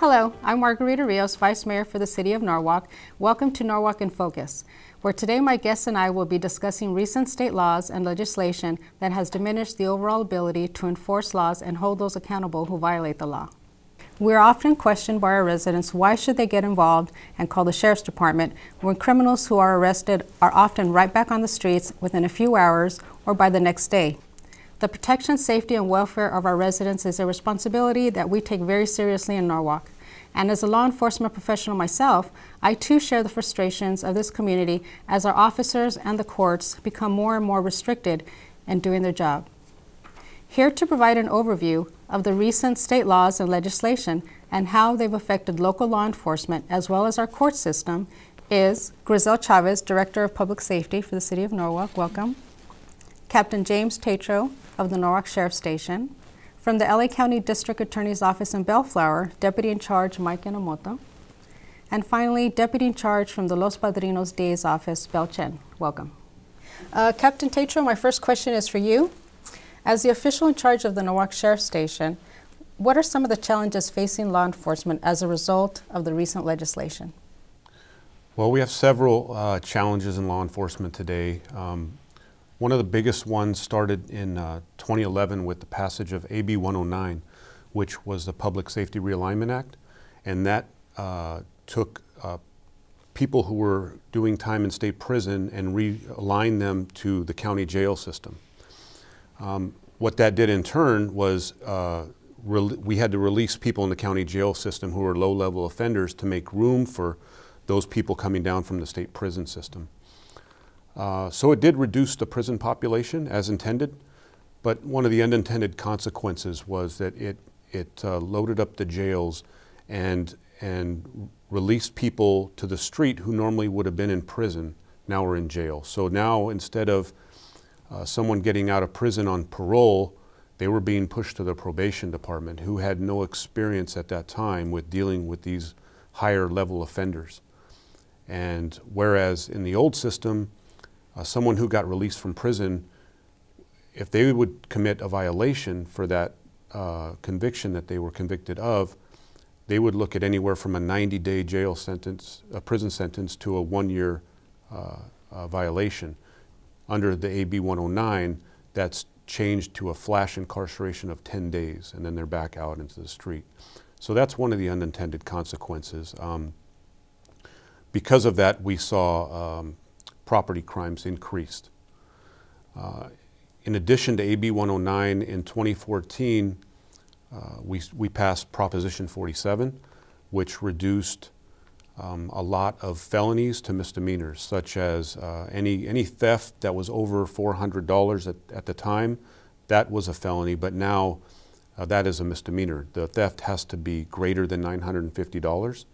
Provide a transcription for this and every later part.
Hello, I'm Margarita Rios, Vice Mayor for the City of Norwalk. Welcome to Norwalk in Focus, where today my guests and I will be discussing recent state laws and legislation that has diminished the overall ability to enforce laws and hold those accountable who violate the law. We are often questioned by our residents why should they get involved and call the Sheriff's Department when criminals who are arrested are often right back on the streets within a few hours or by the next day. The protection, safety, and welfare of our residents is a responsibility that we take very seriously in Norwalk. And as a law enforcement professional myself, I too share the frustrations of this community as our officers and the courts become more and more restricted in doing their job. Here to provide an overview of the recent state laws and legislation and how they've affected local law enforcement as well as our court system is Grizel Chavez, Director of Public Safety for the City of Norwalk. Welcome. Captain James Tatro of the Norwalk Sheriff's Station. From the LA County District Attorney's Office in Bellflower, Deputy in Charge Mike Enomoto. And finally, Deputy in Charge from the Los Padrinos DA's Office, Bel Chen. Welcome. Captain Tatro, my first question is for you. As the official in charge of the Norwalk Sheriff's Station, what are some of the challenges facing law enforcement as a result of the recent legislation? Well, we have several challenges in law enforcement today. One of the biggest ones started in 2011 with the passage of AB 109, which was the Public Safety Realignment Act, and that took people who were doing time in state prison and realigned them to the county jail system. What that did in turn was we had to release people in the county jail system who were low-level offenders to make room for those people coming down from the state prison system. So it did reduce the prison population as intended, but one of the unintended consequences was that it loaded up the jails and released people to the street who normally would have been in prison, now are in jail. So now instead of someone getting out of prison on parole, they were being pushed to the probation department who had no experience at that time with dealing with these higher level offenders. And whereas in the old system, someone who got released from prison, if they would commit a violation for that conviction that they were convicted of, they would look at anywhere from a 90-day jail sentence, a prison sentence, to a 1-year violation. Under the AB 109, that's changed to a flash incarceration of 10 days, and then they're back out into the street. So that's one of the unintended consequences. Because of that, we saw property crimes increased. In addition to AB 109, in 2014, we passed Proposition 47, which reduced a lot of felonies to misdemeanors, such as any theft that was over $400 at the time, that was a felony, but now that is a misdemeanor. The theft has to be greater than $950.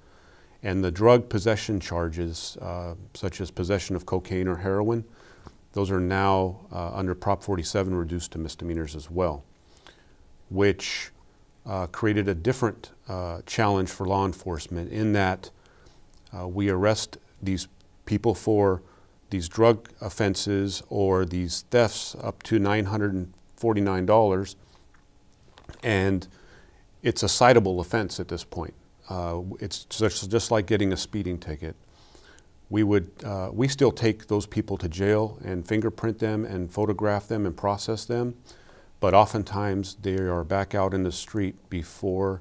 And the drug possession charges, such as possession of cocaine or heroin, those are now, under Prop 47, reduced to misdemeanors as well, which created a different challenge for law enforcement in that we arrest these people for these drug offenses or these thefts up to $949, and it's a citable offense at this point. It's just like getting a speeding ticket. We still take those people to jail and fingerprint them and photograph them and process them, but oftentimes they are back out in the street before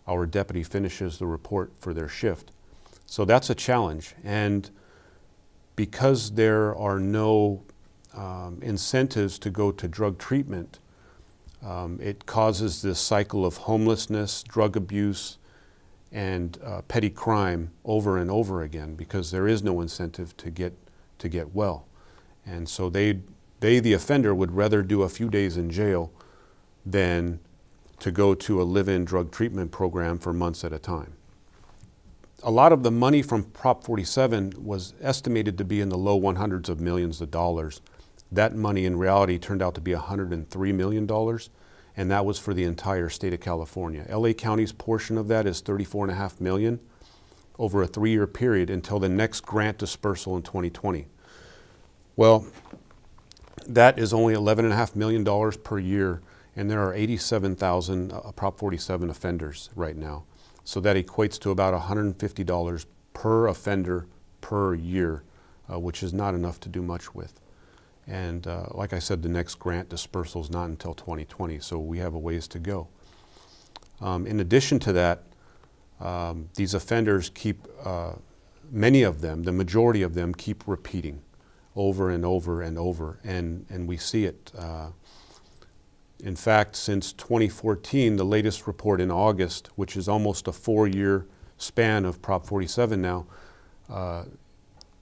our deputy finishes the report for their shift. So that's a challenge, and because there are no incentives to go to drug treatment, it causes this cycle of homelessness, drug abuse, and petty crime over and over again, because there is no incentive to get well. And so the offender would rather do a few days in jail than to go to a live-in drug treatment program for months at a time. A lot of the money from Prop 47 was estimated to be in the low 100s of millions of dollars. That money in reality turned out to be $103 million. And that was for the entire state of California. LA County's portion of that is $34.5 million over a 3-year period until the next grant dispersal in 2020. Well, that is only $11.5 million per year, and there are 87,000 Prop 47 offenders right now. So that equates to about $150 per offender per year, which is not enough to do much with. And like I said, the next grant dispersal is not until 2020, so we have a ways to go. In addition to that, these offenders keep, many of them, the majority of them, keep repeating over and over and over, and we see it. In fact, since 2014, the latest report in August, which is almost a 4-year span of Prop 47 now,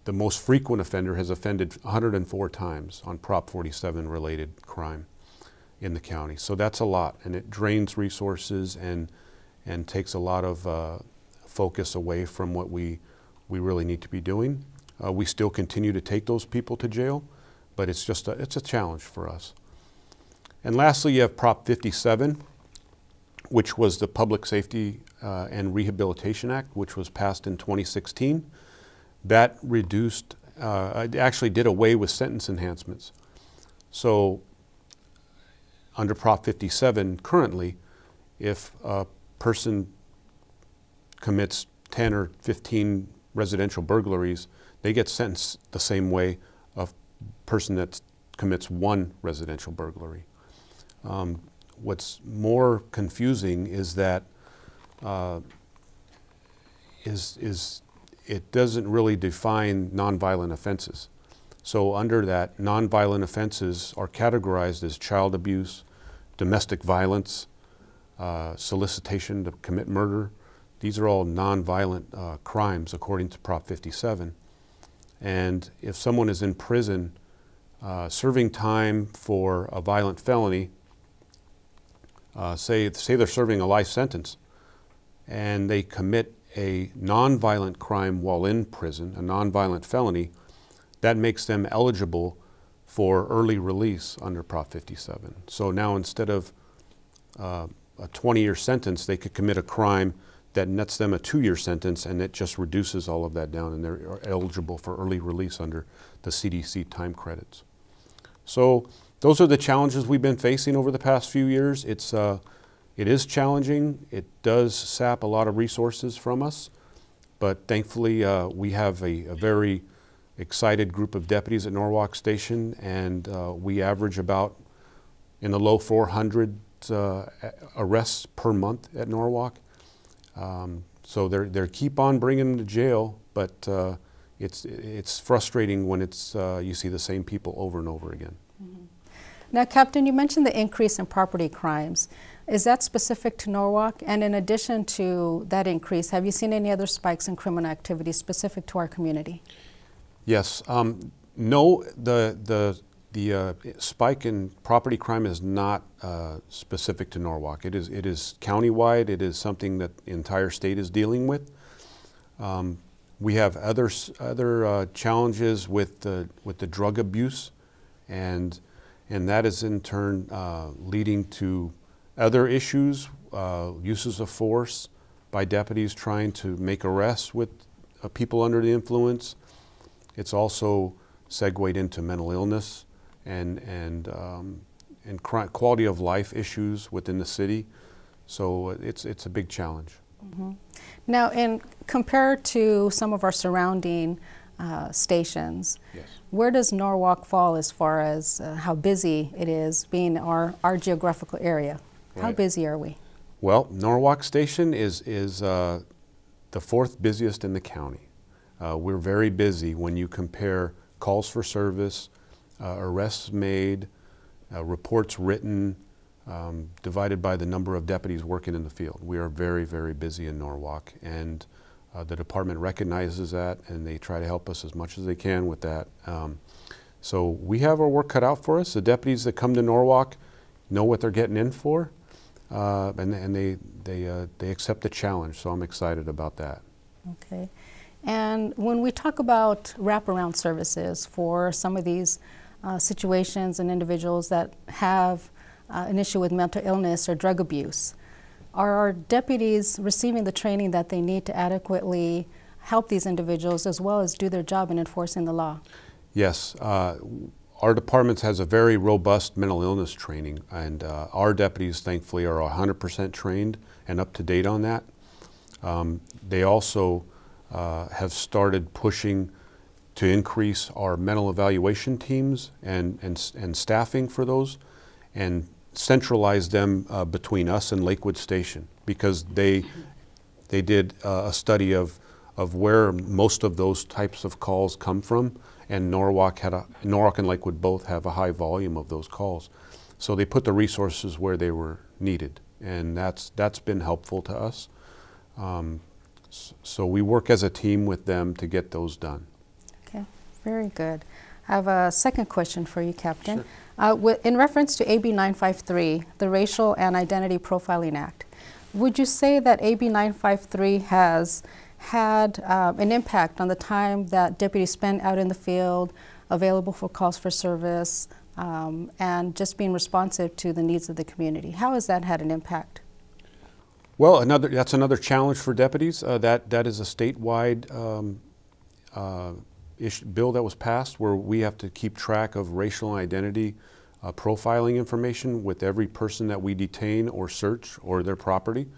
the most frequent offender has offended 104 times on Prop 47 related crime in the county. So that's a lot, and it drains resources and takes a lot of focus away from what we really need to be doing. We still continue to take those people to jail, but it's a challenge for us. And lastly, you have Prop 57, which was the Public Safety and Rehabilitation Act, which was passed in 2016. That reduced, actually did away with sentence enhancements. So under Prop 57 currently, if a person commits 10 or 15 residential burglaries, they get sentenced the same way a person that commits one residential burglary. What's more confusing is that it doesn't really define nonviolent offenses. So under that, nonviolent offenses are categorized as child abuse, domestic violence, solicitation to commit murder. These are all nonviolent crimes according to Prop 57. And if someone is in prison serving time for a violent felony, say they're serving a life sentence, and they commit a nonviolent crime while in prison, a nonviolent felony, that makes them eligible for early release under Prop 57. So now instead of a 20-year sentence, they could commit a crime that nets them a 2-year sentence, and it just reduces all of that down, and they're eligible for early release under the CDC time credits. So those are the challenges we've been facing over the past few years. It is challenging. It does sap a lot of resources from us, but thankfully we have a very excited group of deputies at Norwalk Station, and we average about in the low 400 arrests per month at Norwalk. So they keep on bringing them to jail, but it's frustrating when you see the same people over and over again. Mm-hmm. Now, Captain, you mentioned the increase in property crimes. Is that specific to Norwalk? And in addition to that increase, have you seen any other spikes in criminal activity specific to our community? Yes. No, the spike in property crime is not specific to Norwalk. It is countywide. It is something that the entire state is dealing with. We have other challenges with the drug abuse, and that is in turn leading to other issues, uses of force by deputies trying to make arrests with people under the influence. It's also segued into mental illness and quality of life issues within the city. So it's a big challenge. Mm-hmm. Now, compared to some of our surrounding stations, yes, where does Norwalk fall as far as how busy it is, being our geographical area? How right. busy are we? Well, Norwalk Station is the 4th busiest in the county. We're very busy when you compare calls for service, arrests made, reports written, divided by the number of deputies working in the field. We are very, very busy in Norwalk, and the department recognizes that, and they try to help us as much as they can with that. So we have our work cut out for us. The deputies that come to Norwalk know what they're getting in for, and they accept the challenge, so I'm excited about that. Okay. And when we talk about wraparound services for some of these situations and individuals that have an issue with mental illness or drug abuse, are our deputies receiving the training that they need to adequately help these individuals as well as do their job in enforcing the law? Yes. Our department has a very robust mental illness training, and our deputies, thankfully, are 100% trained and up to date on that. They also have started pushing to increase our mental evaluation teams and staffing for those, and centralize them between us and Lakewood Station, because they did a study of where most of those types of calls come from, and Norwalk and Lakewood both have a high volume of those calls. So they put the resources where they were needed, and that's been helpful to us. So we work as a team with them to get those done. Okay, very good. I have a second question for you, Captain. Sure. In reference to AB 953, the Racial and Identity Profiling Act, would you say that AB 953 has had an impact on the time that deputies spend out in the field, available for calls for service, and just being responsive to the needs of the community? How has that had an impact? Well, that's another challenge for deputies. That is a statewide bill that was passed, where we have to keep track of racial and identity profiling information with every person that we detain or search or their property.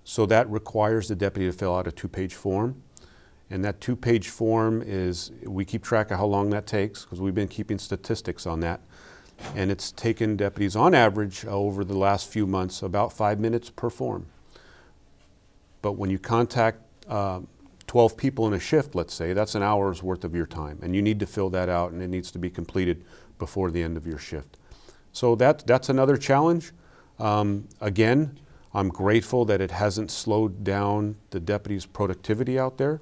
So that requires the deputy to fill out a 2-page form. And that 2-page form we keep track of how long that takes, because we've been keeping statistics on that. And it's taken deputies on average over the last few months about 5 minutes per form. But when you contact 12 people in a shift, let's say, that's an hour's worth of your time, and you need to fill that out, and it needs to be completed before the end of your shift. So that's another challenge. Again, I'm grateful that it hasn't slowed down the deputies' productivity out there.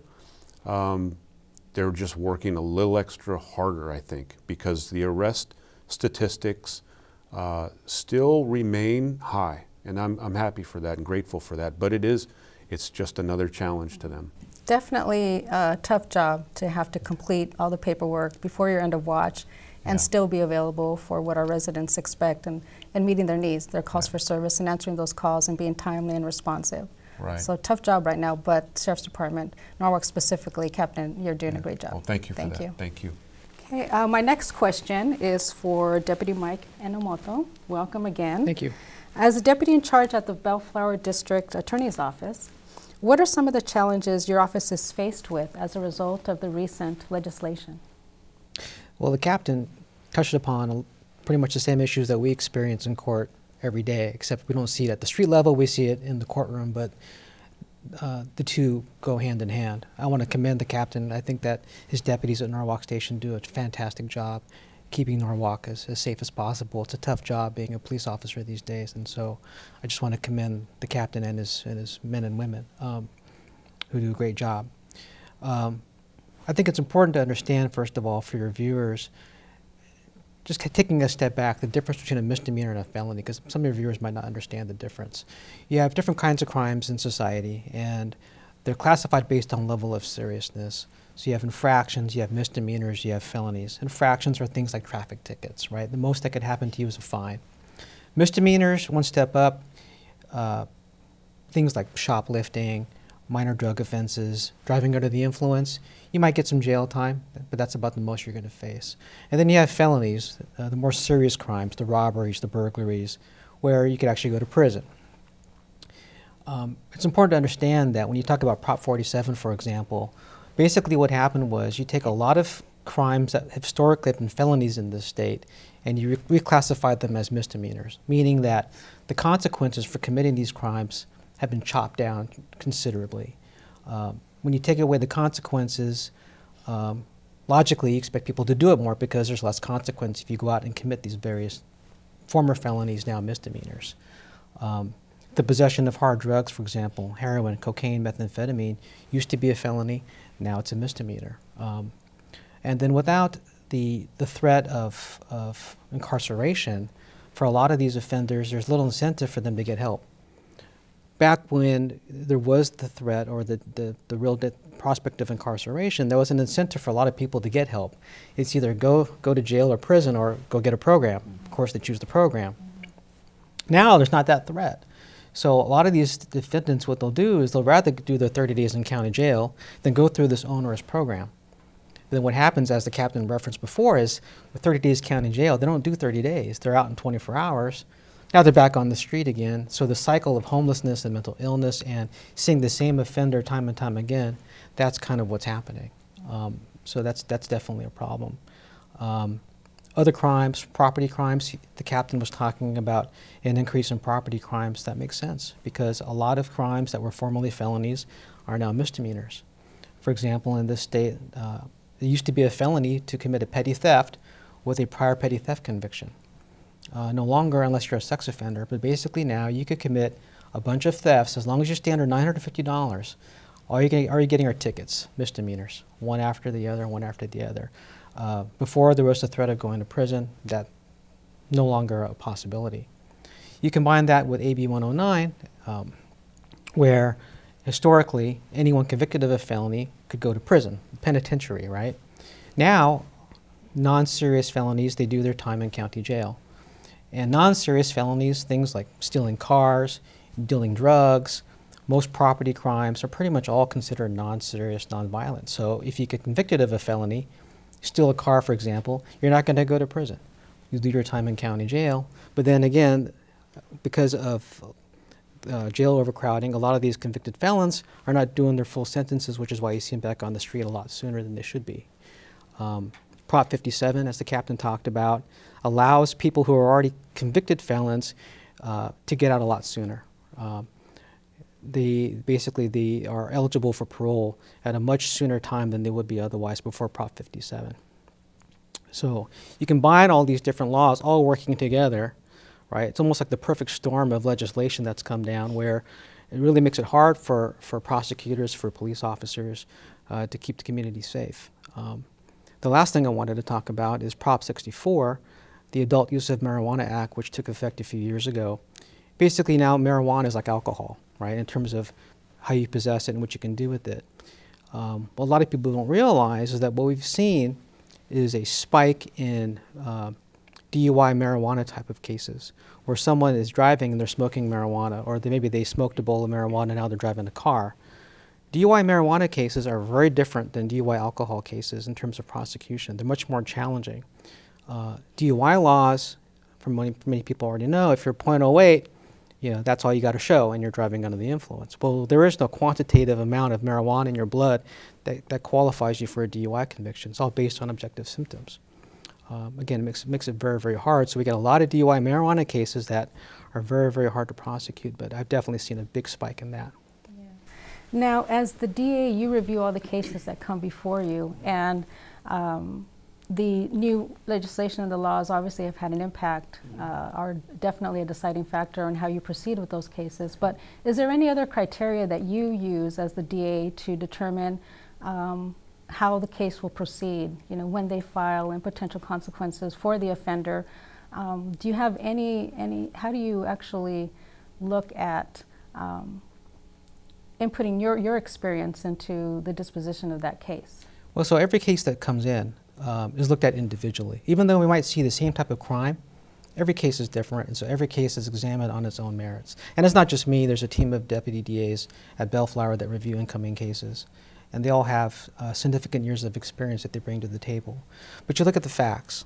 They're just working a little extra harder, I think, because the arrest statistics still remain high, and I'm happy for that and grateful for that. But it's just another challenge to them. Definitely a tough job to have to complete all the paperwork before your end of watch and still be available for what our residents expect, and meeting their needs, their calls for service, and answering those calls and being timely and responsive. Right. So tough job right now, but Sheriff's Department, Norwalk specifically, Captain, you're doing a great job. Well, thank you for that. You. Thank you. Okay, my next question is for Deputy Mike Enomoto. Welcome again. Thank you. As a deputy in charge at the Bellflower District Attorney's Office, what are some of the challenges your office is faced with as a result of the recent legislation? Well, the captain touched upon pretty much the same issues that we experience in court every day, except we don't see it at the street level, we see it in the courtroom, but the two go hand in hand. I want to commend the captain. I think that his deputies at Norwalk Station do a fantastic job keeping Norwalk as safe as possible. It's a tough job being a police officer these days, and so I just want to commend the captain and his men and women who do a great job. I think it's important to understand, first of all, for your viewers, just taking a step back, the difference between a misdemeanor and a felony, because some of your viewers might not understand the difference. You have different kinds of crimes in society, and they're classified based on level of seriousness. So you have infractions, you have misdemeanors, you have felonies. Infractions are things like traffic tickets, right? The most that could happen to you is a fine. Misdemeanors, one step up, things like shoplifting, minor drug offenses, driving under the influence. You might get some jail time, but that's about the most you're going to face. And then you have felonies, the more serious crimes, the robberies, the burglaries, where you could actually go to prison. It's important to understand that when you talk about Prop 47, for example, basically what happened was you take a lot of crimes that historically have been felonies in this state and you reclassified them as misdemeanors, meaning that the consequences for committing these crimes have been chopped down considerably. When you take away the consequences, logically you expect people to do it more because there's less consequence if you go out and commit these various former felonies, now misdemeanors. The possession of hard drugs, for example, heroin, cocaine, methamphetamine, used to be a felony, now it's a misdemeanor. And then without the threat of incarceration, for a lot of these offenders, there's little incentive for them to get help. Back when there was the threat or the real prospect of incarceration, there was an incentive for a lot of people to get help. It's either go to jail or prison or go get a program. Of course, they choose the program. Now there's not that threat. So a lot of these defendants, what they'll do is they'll rather do their 30 days in county jail than go through this onerous program. And then what happens, as the captain referenced before, is with 30 days county jail, they don't do 30 days. They're out in 24 hours. Now they're back on the street again. So the cycle of homelessness and mental illness and seeing the same offender time and time again, that's kind of what's happening. So that's definitely a problem. Other crimes, property crimes, the captain was talking about an increase in property crimes. That makes sense because a lot of crimes that were formerly felonies are now misdemeanors. For example, in this state, it used to be a felony to commit a petty theft with a prior petty theft conviction. No longer unless you're a sex offender, but basically now you could commit a bunch of thefts as long as you stay under $950. All you're getting are tickets, misdemeanors, one after the other, one after the other. Before there was the threat of going to prison, that no longer a possibility. You combine that with AB 109, where historically anyone convicted of a felony could go to prison, penitentiary, right? Now, non-serious felonies, they do their time in county jail. And non-serious felonies, things like stealing cars, dealing drugs, most property crimes are pretty much all considered non-serious, non-violent. So if you get convicted of a felony, steal a car, for example, you're not going to go to prison. You do your time in county jail. But then again, because of jail overcrowding, a lot of these convicted felons are not doing their full sentences, which is why you see them back on the street a lot sooner than they should be. Prop 57, as the captain talked about, allows people who are already convicted felons to get out a lot sooner. They are eligible for parole at a much sooner time than they would be otherwise before Prop 57. So you combine all these different laws all working together, right? It's almost like the perfect storm of legislation that's come down where it really makes it hard for prosecutors, for police officers to keep the community safe. The last thing I wanted to talk about is Prop 64, the Adult Use of Marijuana Act, which took effect a few years ago. Basically now marijuana is like alcohol, right, in terms of how you possess it and what you can do with it. What a lot of people don't realize is that what we've seen is a spike in DUI marijuana type of cases, where someone is driving and they're smoking marijuana, or maybe they smoked a bowl of marijuana and now they're driving a car. DUI marijuana cases are very different than DUI alcohol cases in terms of prosecution. They're much more challenging. DUI laws, from many people already know, if you're .08, that's all you got to show and you're driving under the influence. Well, there is no quantitative amount of marijuana in your blood that qualifies you for a DUI conviction. It's all based on objective symptoms. Again, it makes it very, very hard. So we get a lot of DUI marijuana cases that are very, very hard to prosecute, but I've definitely seen a big spike in that. Yeah. Now, as the DA, you review all the cases that come before you, and the new legislation and the laws obviously have had an impact, are definitely a deciding factor on how you proceed with those cases. But is there any other criteria that you use as the DA to determine how the case will proceed, when they file and potential consequences for the offender? Do you have how do you actually look at inputting your experience into the disposition of that case? Well, so every case that comes in is looked at individually. Even though we might see the same type of crime, every case is different, and so every case is examined on its own merits. And it's not just me. There's a team of deputy DAs at Bellflower that review incoming cases, and they all have significant years of experience that they bring to the table. But you look at the facts.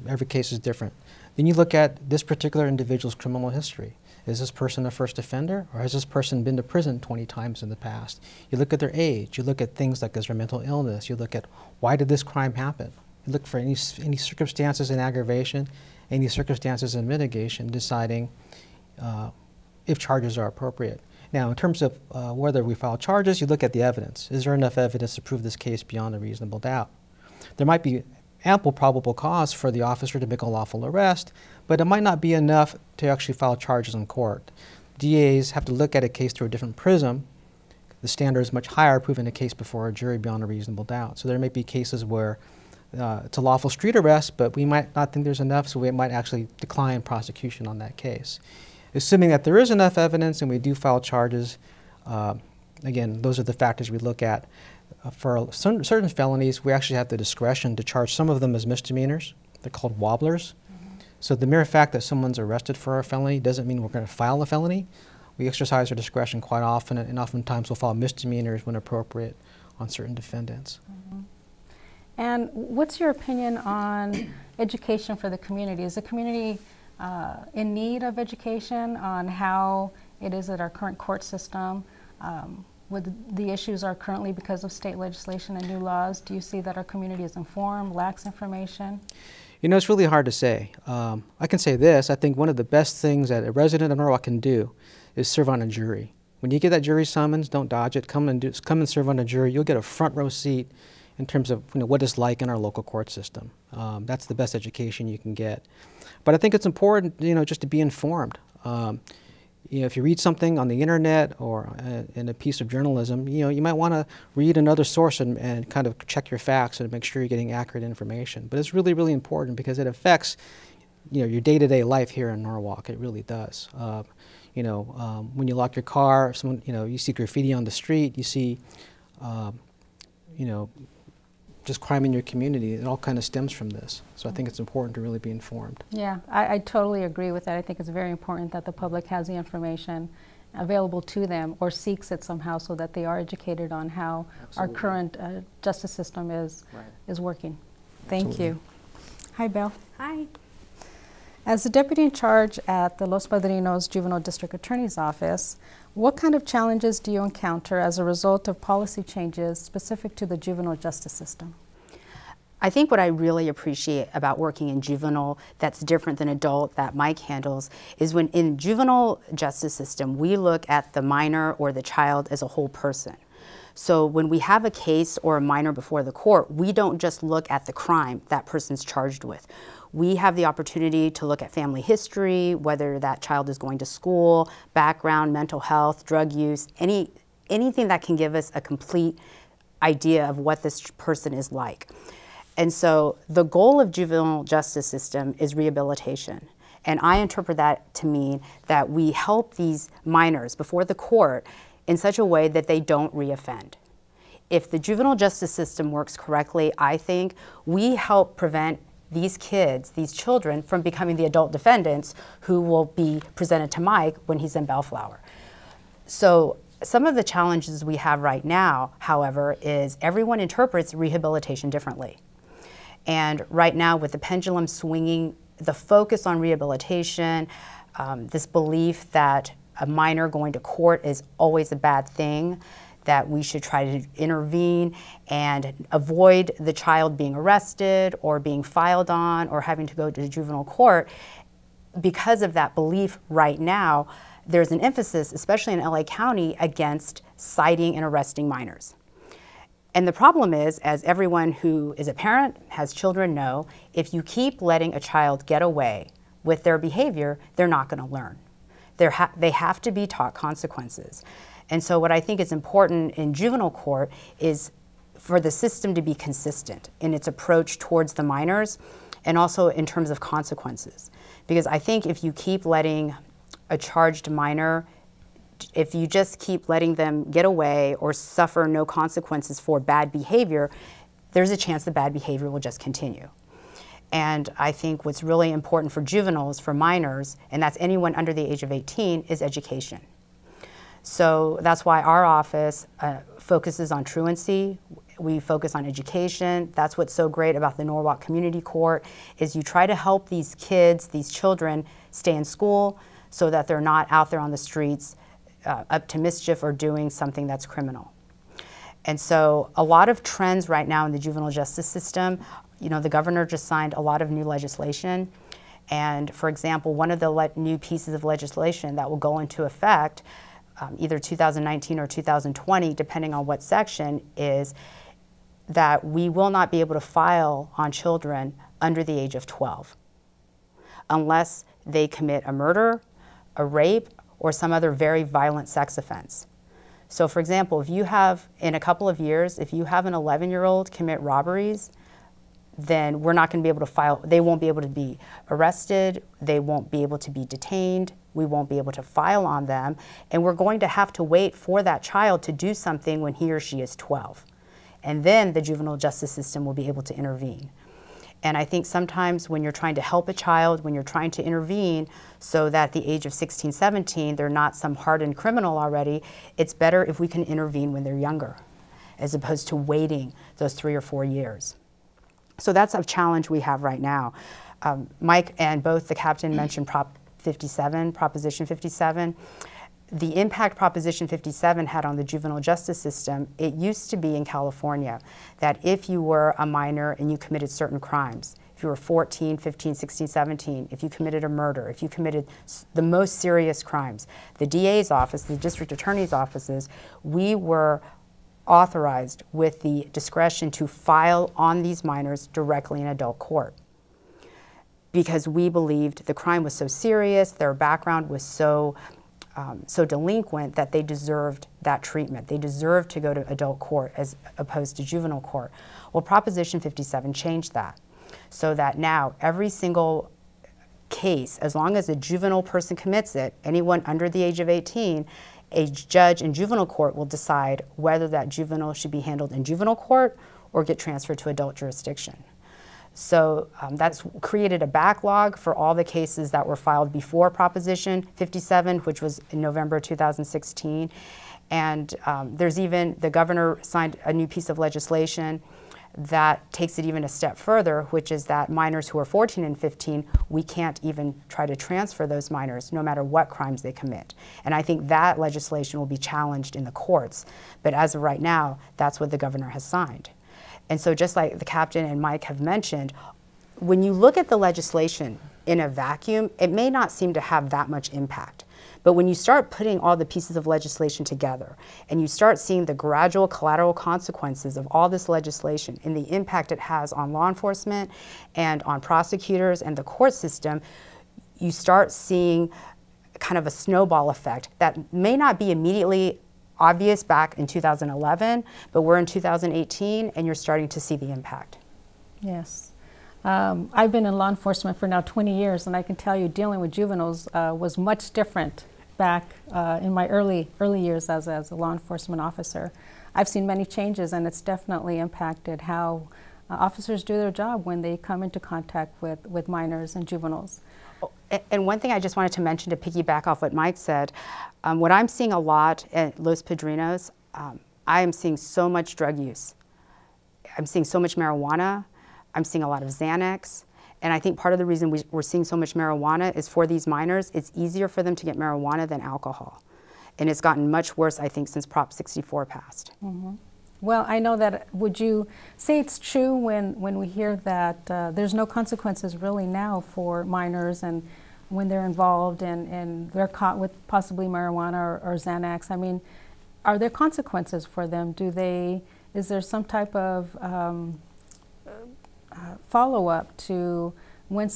Every case is different. Then you look at this particular individual's criminal history. Is this person a first offender, or has this person been to prison 20 times in the past? You look at their age. You look at things like is there mental illness. You look at why did this crime happen. You look for any circumstances in aggravation, any circumstances in mitigation, deciding if charges are appropriate. Now, in terms of whether we file charges, you look at the evidence. Is there enough evidence to prove this case beyond a reasonable doubt? There might be ample probable cause for the officer to make a lawful arrest, but it might not be enough to actually file charges in court. DAs have to look at a case through a different prism. The standard is much higher, proving a case before a jury beyond a reasonable doubt. So there may be cases where it's a lawful street arrest, but we might not think there's enough, so we might actually decline prosecution on that case. Assuming that there is enough evidence and we do file charges, again, those are the factors we look at. For certain felonies, we actually have the discretion to charge some of them as misdemeanors. They're called wobblers. So the mere fact that someone's arrested for a felony doesn't mean we're going to file a felony. We exercise our discretion quite often, and oftentimes we'll file misdemeanors when appropriate on certain defendants. And what's your opinion on education for the community? Is the community in need of education on how it is that our current court system, with the issues are currently because of state legislation and new laws? Do you see that our community is informed, lacks information? You know, it's really hard to say. I can say this. I think one of the best things that a resident of Norwalk can do is serve on a jury. When you get that jury summons, don't dodge it. Come and serve on a jury. You'll get a front row seat in terms of what it's like in our local court system. That's the best education you can get. But I think it's important, just to be informed. If you read something on the internet or in a piece of journalism, you might want to read another source and kind of check your facts and make sure you're getting accurate information. But it's really, really important because it affects, your day-to-day life here in Norwalk. It really does. When you lock your car, someone, you see graffiti on the street, you see, just crime in your community. It all kind of stems from this. So I think it's important to really be informed. Yeah, I totally agree with that. I think it's very important that the public has the information available to them or seeks it somehow so that they are educated on how our current justice system is working. Thank you. Hi, Belle. Hi. As the deputy in charge at the Los Padrinos Juvenile District Attorney's Office, what kind of challenges do you encounter as a result of policy changes specific to the juvenile justice system? I think what I really appreciate about working in juvenile that's different than adult that Mike handles is when in juvenile justice system, we look at the minor or the child as a whole person. So when we have a case or a minor before the court, we don't just look at the crime that person's charged with. We have the opportunity to look at family history, whether that child is going to school, background, mental health, drug use, anything that can give us a complete idea of what this person is like. And so the goal of juvenile justice system is rehabilitation. And I interpret that to mean that we help these minors before the court in such a way that they don't reoffend. If the juvenile justice system works correctly, I think we help prevent these kids, these children, from becoming the adult defendants who will be presented to Mike when he's in Bellflower. So some of the challenges we have right now, however, is everyone interprets rehabilitation differently. And right now with the pendulum swinging, the focus on rehabilitation, this belief that a minor going to court is always a bad thing, that we should try to intervene and avoid the child being arrested or being filed on or having to go to juvenile court. Because of that belief right now, there's an emphasis, especially in LA County, against citing and arresting minors. And the problem is, as everyone who is a parent, has children know, if you keep letting a child get away with their behavior, they're not going to learn. They have to be taught consequences. And so what I think is important in juvenile court is for the system to be consistent in its approach towards the minors and also in terms of consequences. Because I think if you keep letting a charged minor, if you just keep letting them get away or suffer no consequences for bad behavior, there's a chance the bad behavior will just continue. And I think what's really important for juveniles, for minors, and that's anyone under the age of 18, is education. So that's why our office focuses on truancy. We focus on education. That's what's so great about the Norwalk Community Court, is you try to help these kids, these children, stay in school so that they're not out there on the streets up to mischief or doing something that's criminal. And so a lot of trends right now in the juvenile justice system, the governor just signed a lot of new legislation. And for example, one of the new pieces of legislation that will go into effect either 2019 or 2020, depending on what section, is that we will not be able to file on children under the age of 12 unless they commit a murder, a rape, or some other very violent sex offense. So for example, if you have, in a couple of years, if you have an 11-year-old commit robberies, then we're not going to be able to file, they won't be able to be arrested, they won't be able to be detained, we won't be able to file on them, and we're going to have to wait for that child to do something when he or she is 12. And then the juvenile justice system will be able to intervene. And I think sometimes when you're trying to help a child, when you're trying to intervene so that at the age of 16, 17, they're not some hardened criminal already, it's better if we can intervene when they're younger, as opposed to waiting those 3 or 4 years. So that's a challenge we have right now. Mike and both the captain mentioned Proposition 57. The impact Proposition 57 had on the juvenile justice system, it used to be in California that if you were a minor and you committed certain crimes, if you were 14, 15, 16, 17, if you committed a murder, if you committed the most serious crimes, the DA's office, the district attorney's offices, we were authorized with the discretion to file on these minors directly in adult court, because we believed the crime was so serious, their background was so delinquent that they deserved that treatment. They deserved to go to adult court as opposed to juvenile court. Well, Proposition 57 changed that, so that now every single case, as long as a juvenile person commits it, anyone under the age of 18, a judge in juvenile court will decide whether that juvenile should be handled in juvenile court or get transferred to adult jurisdiction. So that's created a backlog for all the cases that were filed before Proposition 57, which was in November 2016. And there's even, the governor signed a new piece of legislation that takes it even a step further, which is that minors who are 14 and 15, we can't even try to transfer those minors no matter what crimes they commit. And I think that legislation will be challenged in the courts. But as of right now, that's what the governor has signed. And so just like the captain and Mike have mentioned, when you look at the legislation in a vacuum, it may not seem to have that much impact. But when you start putting all the pieces of legislation together and you start seeing the gradual collateral consequences of all this legislation and the impact it has on law enforcement and on prosecutors and the court system, you start seeing kind of a snowball effect that may not be immediately obvious back in 2011, but we're in 2018 and you're starting to see the impact. Yes. I've been in law enforcement for now 20 years, and I can tell you dealing with juveniles was much different back in my early years as a law enforcement officer. I've seen many changes, and it's definitely impacted how officers do their job when they come into contact with minors and juveniles. And one thing I just wanted to mention to piggyback off what Mike said, what I'm seeing a lot at Los Padrinos, I am seeing so much drug use. I'm seeing so much marijuana. I'm seeing a lot of Xanax. And I think part of the reason we're seeing so much marijuana is for these minors, it's easier for them to get marijuana than alcohol. And it's gotten much worse, I think, since Prop 64 passed. Mm-hmm. Well, I know that, would you say it's true when we hear that there's no consequences really now for minors and when they're involved and they're caught with possibly marijuana or Xanax? I mean, are there consequences for them? Is there some type of follow-up to when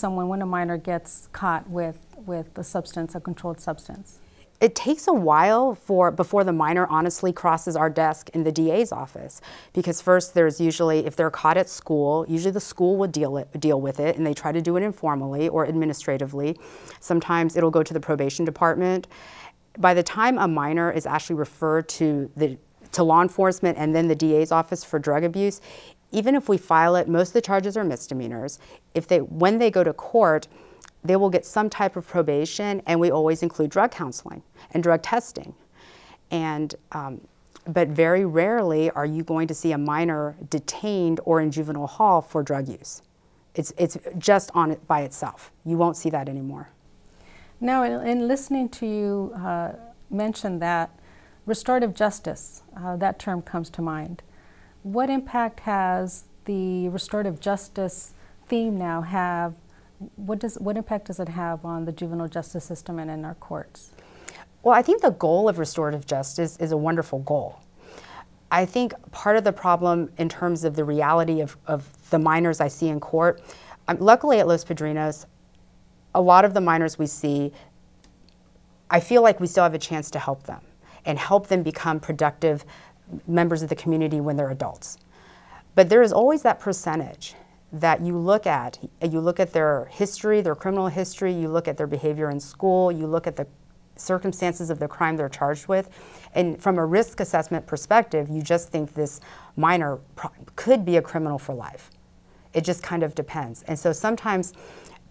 a minor gets caught with a controlled substance? It takes a while before the minor honestly crosses our desk in the DA's office, because first there's usually, if they're caught at school, usually the school will deal with it, and they try to do it informally or administratively. Sometimes it'll go to the probation department. By the time a minor is actually referred to law enforcement and then the DA's office for drug abuse, even if we file it, most of the charges are misdemeanors. When they go to court, they will get some type of probation, and we always include drug counseling and drug testing. And, but very rarely are you going to see a minor detained or in juvenile hall for drug use. It's just on it by itself. You won't see that anymore. Now, in listening to you mention that restorative justice, that term comes to mind. What impact has the restorative justice theme now have? What impact does it have on the juvenile justice system and in our courts? Well, I think the goal of restorative justice is a wonderful goal. I think part of the problem in terms of the reality of the minors I see in court, luckily at Los Padrinos, a lot of the minors we see, I feel like we still have a chance to help them and help them become productive members of the community when they're adults. But there is always that percentage that you look at their history, their criminal history, you look at their behavior in school, you look at the circumstances of the crime they're charged with, and from a risk assessment perspective, you just think this minor could be a criminal for life. It just kind of depends. And so sometimes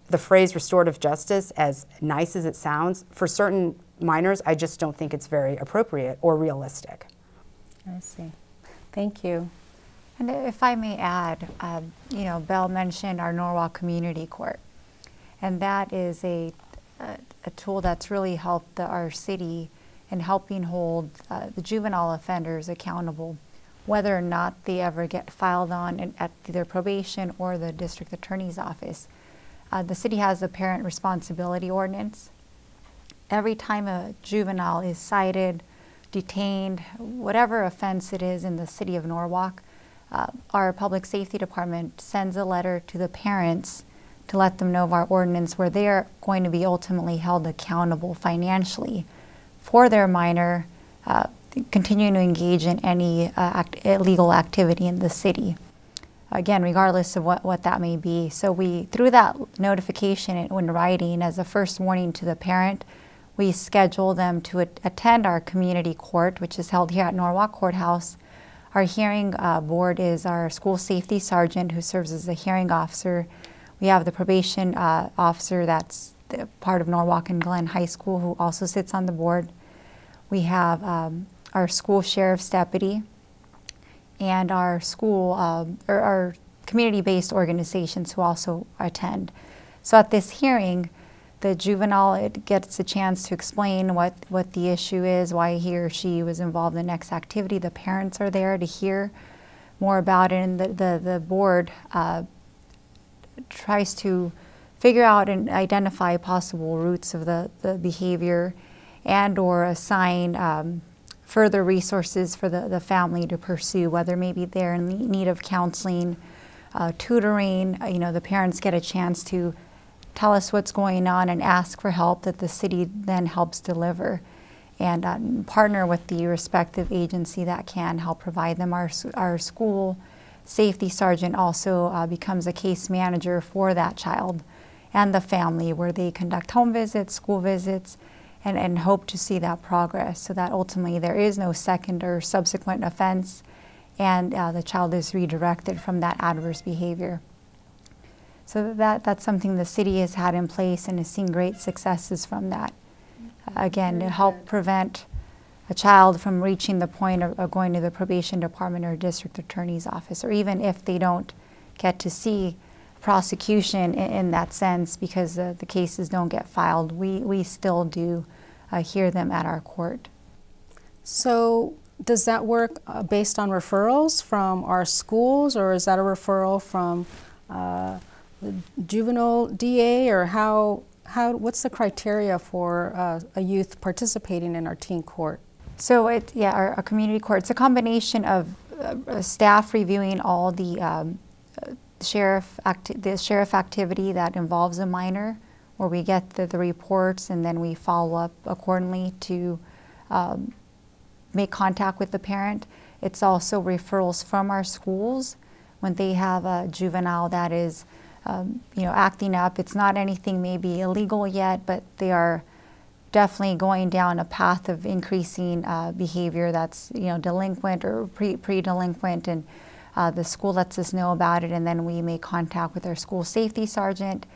the phrase restorative justice, as nice as it sounds, for certain minors, I just don't think it's very appropriate or realistic. I see. Thank you. And if I may add, you know, Belle mentioned our Norwalk Community Court. and that is a tool that's really helped our city in helping hold the juvenile offenders accountable, whether or not they ever get filed on at either probation or the district attorney's office. The city has a parent responsibility ordinance. Every time a juvenile is cited, detained, whatever offense it is in the city of Norwalk, our public safety department sends a letter to the parents to let them know of our ordinance, where they are going to be ultimately held accountable financially for their minor continuing to engage in any illegal activity in the city. Again, regardless of what that may be. So we, through that notification in writing as a first warning to the parent, we schedule them to attend our community court, which is held here at Norwalk Courthouse. Our hearing board is our school safety sergeant, who serves as a hearing officer. We have the probation officer that's part of Norwalk and Glen High School, who also sits on the board. We have our school sheriff's deputy and our school, or our community-based organizations who also attend. So at this hearing, the juvenile gets a chance to explain what the issue is, why he or she was involved in the next activity. The parents are there to hear more about it, and the board tries to figure out and identify possible roots of the behavior, and or assign further resources for the family to pursue, whether maybe they're in need of counseling, tutoring. The parents get a chance to tell us what's going on and ask for help that the city then helps deliver, and partner with the respective agency that can help provide them. Our school safety sergeant also becomes a case manager for that child and the family, where they conduct home visits, school visits, and hope to see that progress, so that ultimately there is no second or subsequent offense, and the child is redirected from that adverse behavior. So that's something the city has had in place and has seen great successes from that. Again, to help prevent a child from reaching the point of going to the probation department or district attorney's office, or even if they don't get to see prosecution in that sense because the cases don't get filed, we still do hear them at our court. So does that work based on referrals from our schools, or is that a referral from the juvenile DA, or what's the criteria for a youth participating in our teen court? So our community court, it's a combination of staff reviewing all the sheriff activity that involves a minor, where we get the reports and then we follow up accordingly to make contact with the parent. It's also referrals from our schools when they have a juvenile that is acting up. It's not anything maybe illegal yet, but they are definitely going down a path of increasing behavior that's delinquent or pre-delinquent, and the school lets us know about it, and then we make contact with our school safety sergeant,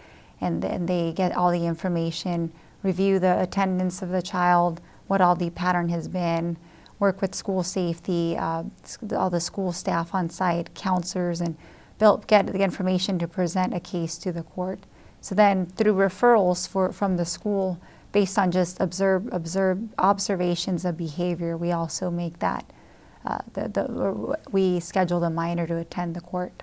and then they get all the information, review the attendance of the child, what all the pattern has been, work with school safety, all the school staff on site, counselors, and get the information to present a case to the court. So then through referrals from the school, based on just observations of behavior, we also make that, we schedule the minor to attend the court.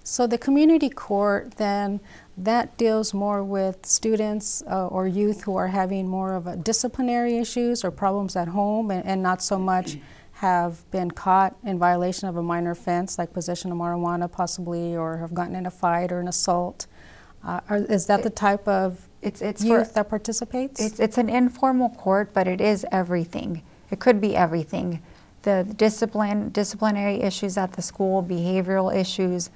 So the community court, then, that deals more with students or youth who are having more of a disciplinary issues or problems at home, and not so much have been caught in violation of a minor offense like possession of marijuana possibly, or have gotten in a fight or an assault. Is that the type of youth that participates? It's an informal court, but it is everything. It could be everything. The disciplinary issues at the school, behavioral issues.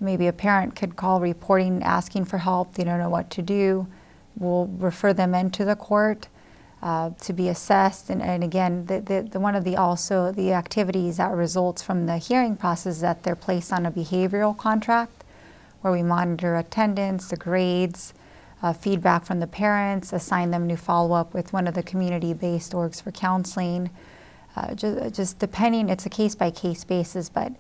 Maybe a parent could call reporting, asking for help. They don't know what to do. We'll refer them into the court to be assessed. And again, one of the activities that results from the hearing process is that they're placed on a behavioral contract, where we monitor attendance, the grades, feedback from the parents, assign them to follow up with one of the community-based orgs for counseling. Just depending, it's a case-by-case basis, but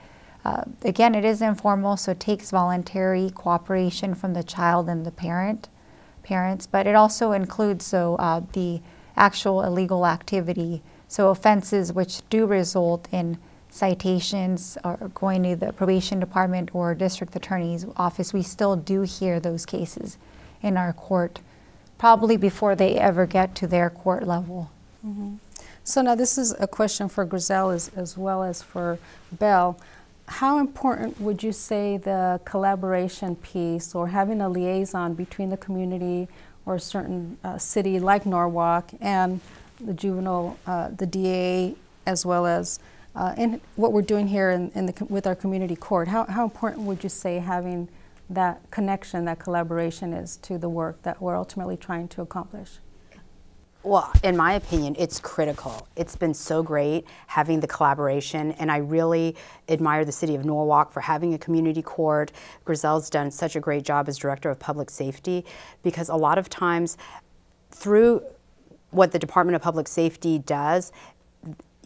again, it is informal, so it takes voluntary cooperation from the child and the parent parents, but it also includes the actual illegal activity. So offenses which do result in citations or going to the probation department or district attorney's office, we still do hear those cases in our court, probably before they ever get to their court level. Mm-hmm. So now this is a question for Grizel as well as for Belle. How important would you say the collaboration piece or having a liaison between the community or a certain city like Norwalk and the juvenile, the DA, as well as in what we're doing here with our community court, how important would you say having that connection, that collaboration is to the work that we're ultimately trying to accomplish? Well, in my opinion, it's critical. It's been so great having the collaboration, and I really admire the city of Norwalk for having a community court. Grizel's done such a great job as Director of Public Safety, because a lot of times through what the Department of Public Safety does,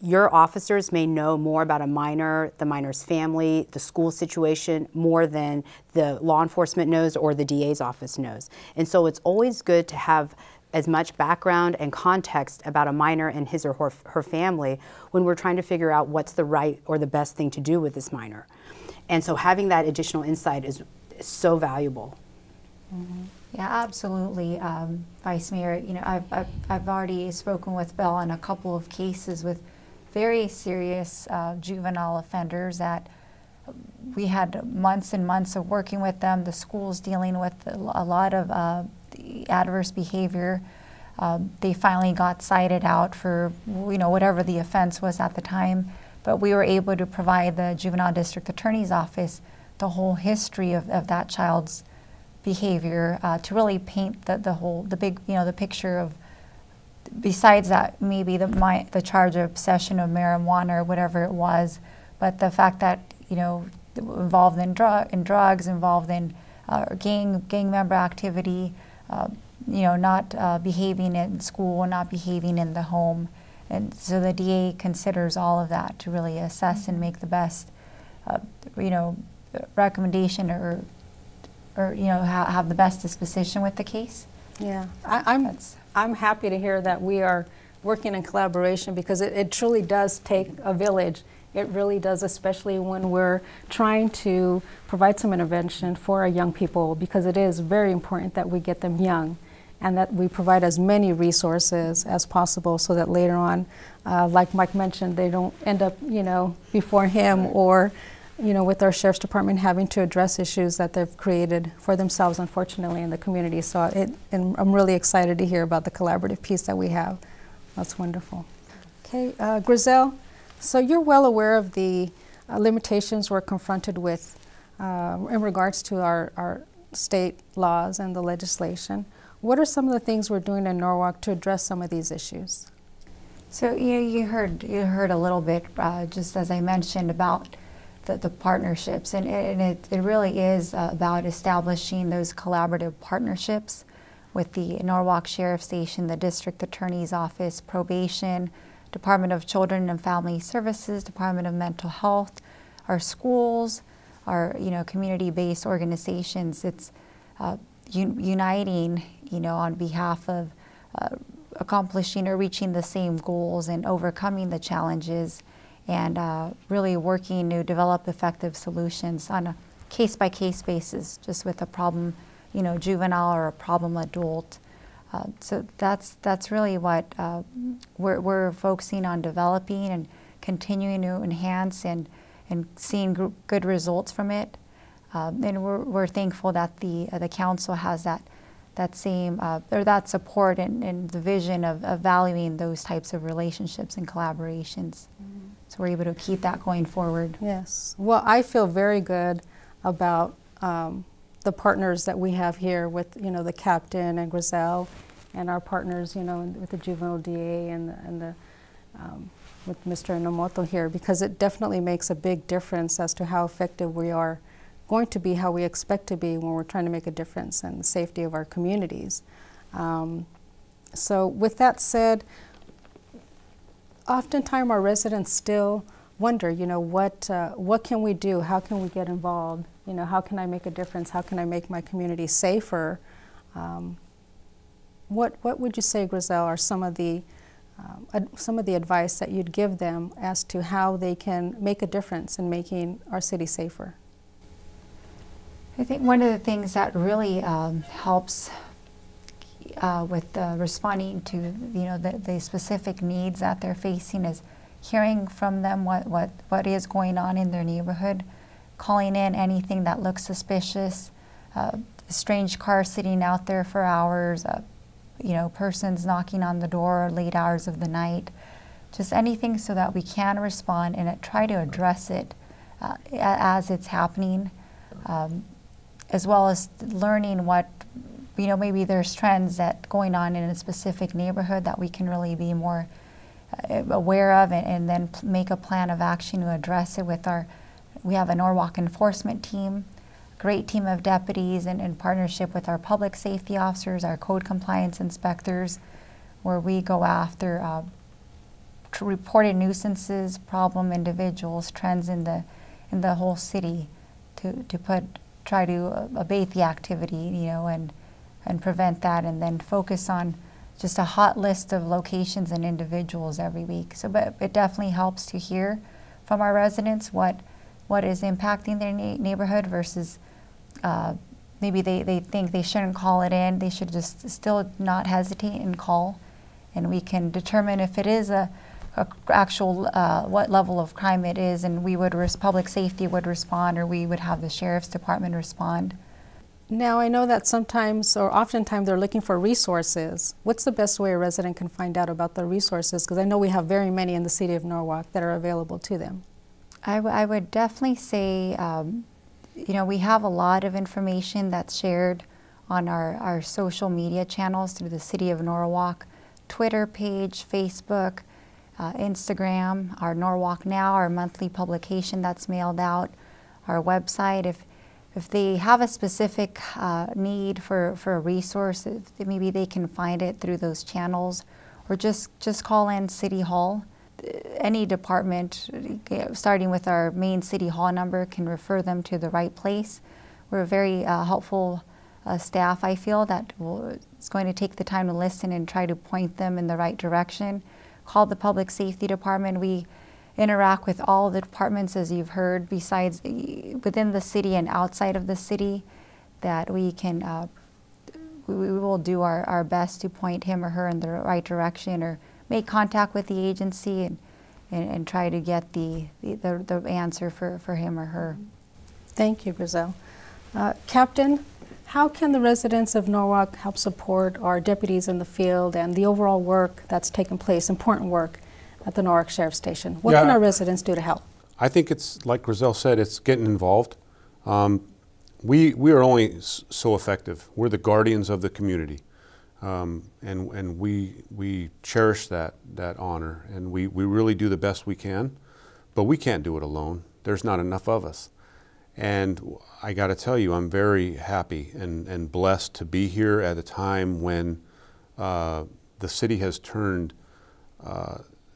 your officers may know more about a minor, the minor's family, the school situation, more than the law enforcement knows or the DA's office knows. And so it's always good to have as much background and context about a minor and his or her family when we're trying to figure out what's the right or the best thing to do with this minor. And so having that additional insight is so valuable. Mm-hmm. Yeah, absolutely, Vice Mayor. You know, I've already spoken with Belle on a couple of cases with very serious juvenile offenders that we had months and months of working with them. The schools dealing with a lot of the adverse behavior. They finally got cited out for, you know, whatever the offense was at the time, but we were able to provide the juvenile district attorney's office the whole history of that child's behavior to really paint the big, you know, the picture of, besides that maybe the charge of possession of marijuana or whatever it was, but the fact that, you know, involved in drugs, involved in gang member activity, you know, not behaving in school, not behaving in the home. And so the DA considers all of that to really assess and make the best, you know, recommendation or you know, have the best disposition with the case. Yeah, I'm happy to hear that we are working in collaboration, because it truly does take a village. It really does, especially when we're trying to provide some intervention for our young people, because it is very important that we get them young and that we provide as many resources as possible so that later on, like Mike mentioned, they don't end up, you know, before him or, you know, with our sheriff's department having to address issues that they've created for themselves, unfortunately, in the community. So and I'm really excited to hear about the collaborative piece that we have. That's wonderful. Okay, Grizel, so you're well aware of the limitations we're confronted with in regards to our state laws and the legislation. What are some of the things we're doing in Norwalk to address some of these issues? So you heard a little bit, just as I mentioned, about the partnerships, and it really is about establishing those collaborative partnerships with the Norwalk Sheriff Station, the District Attorney's Office, Probation, Department of Children and Family Services, Department of Mental Health, our schools, our, you know, community-based organizations. It's uniting, you know, on behalf of accomplishing or reaching the same goals and overcoming the challenges, and really working to develop effective solutions on a case-by-case basis, just with a problem, you know, juvenile or a problem adult. So that's really what we're focusing on developing and continuing to enhance and seeing good results from it. And we're thankful that the council has that same or that support and the vision of valuing those types of relationships and collaborations. Mm-hmm. So we're able to keep that going forward. Yes. Well, I feel very good about the partners that we have here with, you know, the captain and Grizel, and our partners, you know, with the juvenile DA and the with Mr. Nomoto here, because it definitely makes a big difference as to how effective we are going to be, how we expect to be when we're trying to make a difference in the safety of our communities. So with that said, oftentimes our residents still wonder, you know, what can we do? How can we get involved? You know, how can I make a difference? How can I make my community safer? What would you say, Grizel, are some of the advice that you'd give them as to how they can make a difference in making our city safer? I think one of the things that really helps with responding to the specific needs that they're facing is hearing from them what is going on in their neighborhood, calling in anything that looks suspicious, a strange car sitting out there for hours, persons knocking on the door late hours of the night, just anything so that we can respond and try to address it as it's happening, as well as learning what, maybe there's trends that going on in a specific neighborhood that we can really be more aware of, and then make a plan of action to address it with we have a Norwalk enforcement team, great team of deputies in partnership with our public safety officers, our code compliance inspectors, where we go after reported nuisances, problem individuals, trends in the whole city to try to abate the activity, and prevent that, and then focus on just a hot list of locations and individuals every week. So, but it definitely helps to hear from our residents what is impacting their neighborhood versus maybe they think they shouldn't call it in. They should just still not hesitate and call, and we can determine if it is a actual what level of crime it is, and public safety would respond, or we would have the sheriff's department respond. Now, I know that sometimes or oftentimes they're looking for resources. What's the best way a resident can find out about the resources? Because I know we have very many in the city of Norwalk that are available to them. I would definitely say, we have a lot of information that's shared on our social media channels through the City of Norwalk, Twitter page, Facebook, Instagram, our Norwalk Now, our monthly publication that's mailed out, our website. If they have a specific need for a resource, maybe they can find it through those channels, or just call in City Hall. Any department, starting with our main City Hall number, can refer them to the right place. We're a very helpful staff, I feel, that is going to take the time to listen and try to point them in the right direction. Call the Public Safety Department. We interact with all the departments, as you've heard, besides within the city and outside of the city, that we can, we will do our best to point him or her in the right direction, or make contact with the agency and try to get the answer for him or her. Thank you, Grizel. Captain, how can the residents of Norwalk help support our deputies in the field and the overall work that's taken place, important work, at the Norwalk Sheriff's Station? What can our residents do to help? I think it's, like Grizel said, it's getting involved. We are only so effective. We're the guardians of the community. And we cherish that honor, and we really do the best we can, but we can't do it alone. There's not enough of us. And I got to tell you, I'm very happy and blessed to be here at a time when the city has turned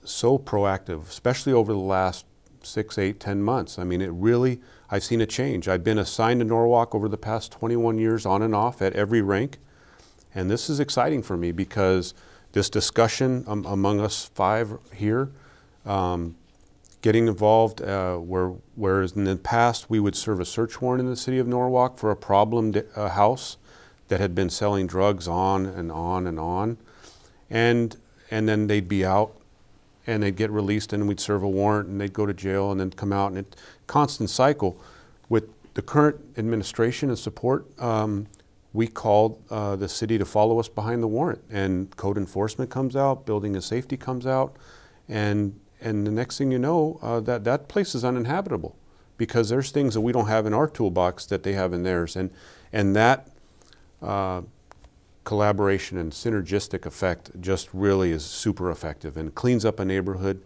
so proactive, especially over the last 6, 8, 10 months. I mean, I've seen a change. I've been assigned to Norwalk over the past 21 years on and off at every rank. And this is exciting for me because this discussion among us 5 here, getting involved, whereas in the past we would serve a search warrant in the city of Norwalk for a problem house that had been selling drugs on and on and on. And then they'd be out and they'd get released, and we'd serve a warrant and they'd go to jail and then come out, and it's a constant cycle. With the current administration and support, we called the city to follow us behind the warrant, and code enforcement comes out, building and safety comes out, and the next thing you know, that place is uninhabitable because there's things that we don't have in our toolbox that they have in theirs, and that collaboration and synergistic effect just really is super effective and cleans up a neighborhood.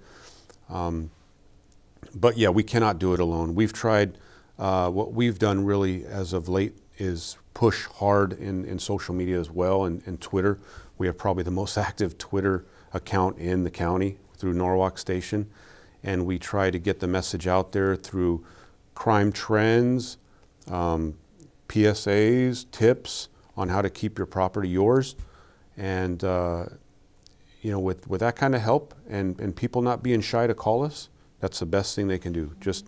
But yeah, we cannot do it alone. We've tried. What we've done really as of late is push hard in social media as well, and Twitter. We have probably the most active Twitter account in the county through Norwalk Station, and we try to get the message out there through crime trends, PSAs, tips on how to keep your property yours, And you know, with that kind of help and people not being shy to call us, that's the best thing they can do. Just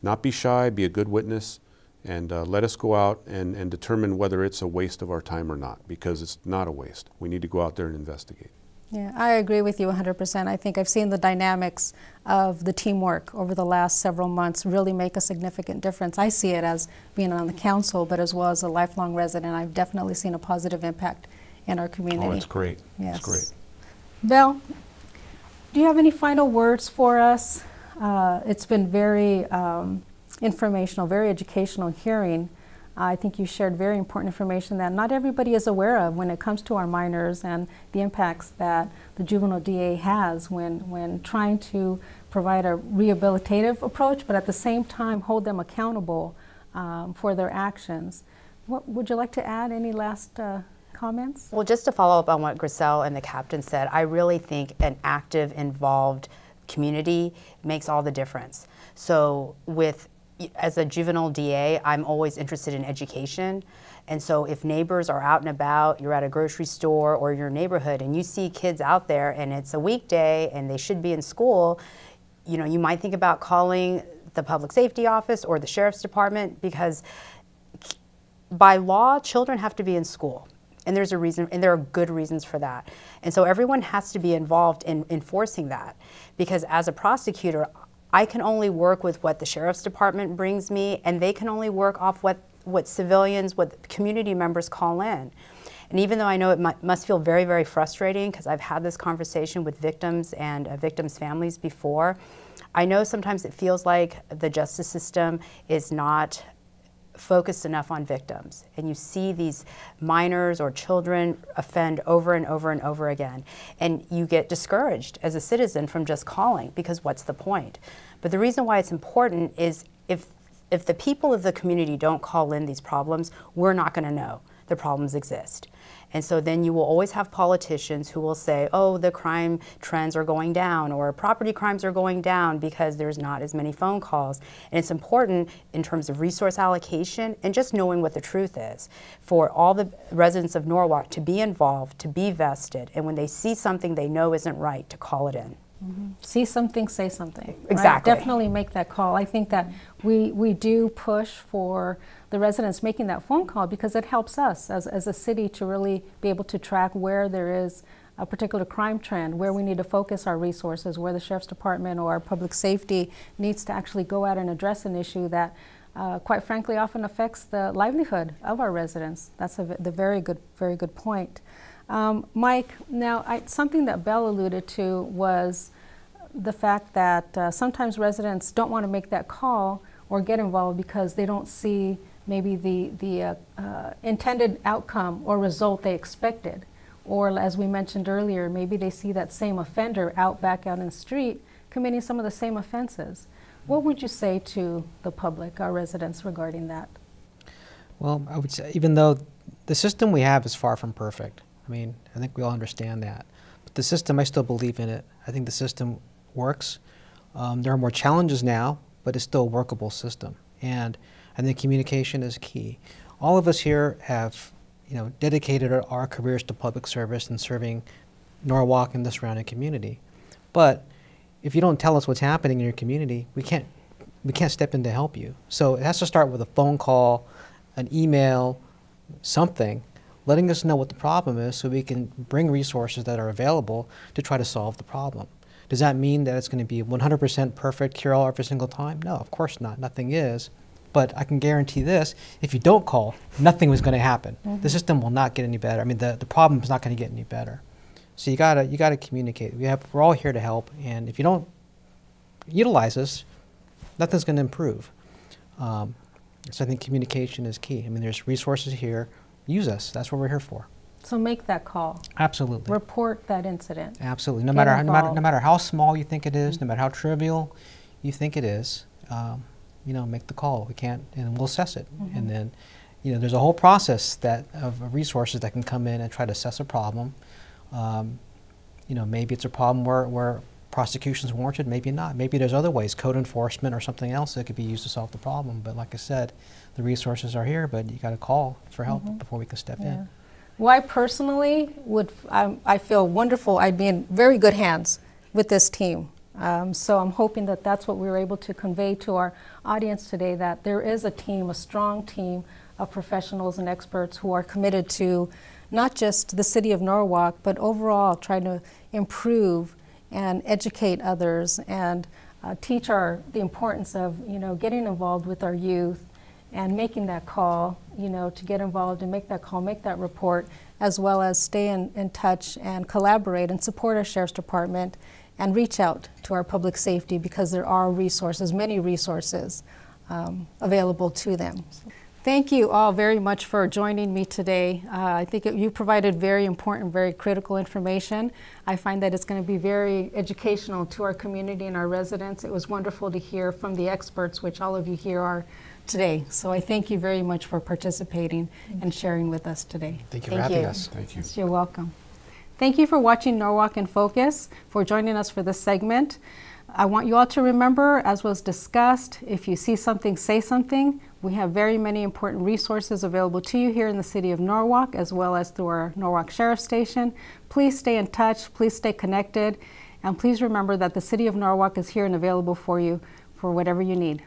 not be shy, be a good witness, and let us go out and determine whether it's a waste of our time or not, because it's not a waste. We need to go out there and investigate. Yeah, I agree with you 100%. I think I've seen the dynamics of the teamwork over the last several months really make a significant difference. I see it as being on the council, but as well as a lifelong resident, I've definitely seen a positive impact in our community. Oh, it's great. Yes. It's great. Belle, do you have any final words for us? It's been very informational, very educational hearing. I think you shared very important information that not everybody is aware of when it comes to our minors and the impacts that the juvenile DA has when trying to provide a rehabilitative approach, but at the same time hold them accountable for their actions. What would you like to add? Any last comments? Well, just to follow up on what Griselle and the captain said, I really think an active, involved community makes all the difference. So as a juvenile DA, I'm always interested in education. And so if neighbors are out and about, you're at a grocery store or your neighborhood and you see kids out there and it's a weekday and they should be in school, you know, you might think about calling the public safety office or the sheriff's department, because by law, children have to be in school. And there's a reason, and there are good reasons for that. And so everyone has to be involved in enforcing that, because as a prosecutor, I can only work with what the sheriff's department brings me, and they can only work off what civilians, what community members call in. And even though I know it must feel very, very frustrating, because I've had this conversation with victims and victims' families before, I know sometimes it feels like the justice system is not focused enough on victims, and you see these minors or children offend over and over and over again, and you get discouraged as a citizen from just calling, because what's the point? But the reason why it's important is if the people of the community don't call in these problems, we're not going to know the problems exist. And so then you will always have politicians who will say, oh, the crime trends are going down, or property crimes are going down because there's not as many phone calls. And it's important in terms of resource allocation and just knowing what the truth is for all the residents of Norwalk to be involved, to be vested, and when they see something they know isn't right, to call it in. Mm-hmm. See something, say something. Exactly. Right? Definitely make that call. I think that we do push for the residents making that phone call, because it helps us as a city to really be able to track where there is a particular crime trend, where we need to focus our resources, where the sheriff's department or our public safety needs to actually go out and address an issue that quite frankly often affects the livelihood of our residents. That's the very good point. Mike, now something that Belle alluded to was the fact that sometimes residents don't want to make that call or get involved because they don't see maybe the intended outcome or result they expected. Or as we mentioned earlier, maybe they see that same offender back out in the street committing some of the same offenses. What would you say to the public, our residents, regarding that? Well, I would say, even though the system we have is far from perfect, I mean, I think we all understand that. But the system, I still believe in it. I think the system works. There are more challenges now, but it's still a workable system. And I think communication is key. All of us here have, dedicated our careers to public service and serving Norwalk and the surrounding community. But if you don't tell us what's happening in your community, we can't step in to help you. So it has to start with a phone call, an email, something, letting us know what the problem is so we can bring resources that are available to try to solve the problem. Does that mean that it's going to be 100% perfect cure-all every single time? No, of course not. Nothing is. But I can guarantee this, if you don't call, nothing was going to happen. Mm-hmm. The system will not get any better. I mean, the problem is not going to get any better. So you gotta communicate. We're all here to help, and if you don't utilize us, nothing's going to improve. So I think communication is key. I mean, there's resources here. Use us. That's what we're here for. So make that call. Absolutely. Report that incident. Absolutely. No matter how small you think it is, no matter how trivial you think it is, make the call. We can't, and we'll assess it. Mm-hmm. And then, there's a whole process of resources that can come in and try to assess a problem. Maybe it's a problem where prosecution's warranted, maybe not. Maybe there's other ways, code enforcement or something else that could be used to solve the problem. But like I said, the resources are here, but you got to call for help before we can step in. Well, I personally I feel wonderful. I'd be in very good hands with this team. So I'm hoping that that's what we were able to convey to our audience today, that there is a team, a strong team of professionals and experts who are committed to not just the city of Norwalk, but overall trying to improve and educate others and teach the importance of, getting involved with our youth and making that call, to get involved and make that call, make that report, as well as stay in touch and collaborate and support our Sheriff's Department and reach out to our public safety, because there are resources, many resources available to them. Thank you all very much for joining me today. I think you provided very important, very critical information. I find that it's going to be very educational to our community and our residents. It was wonderful to hear from the experts, which all of you here are today. So I thank you very much for participating and sharing with us today. Thank you for having us. Thank you. Yes, you're welcome. Thank you for watching Norwalk in Focus, for joining us for this segment. I want you all to remember, as was discussed, if you see something, say something. We have very many important resources available to you here in the city of Norwalk, as well as through our Norwalk Sheriff Station. Please stay in touch, please stay connected, and please remember that the city of Norwalk is here and available for you for whatever you need.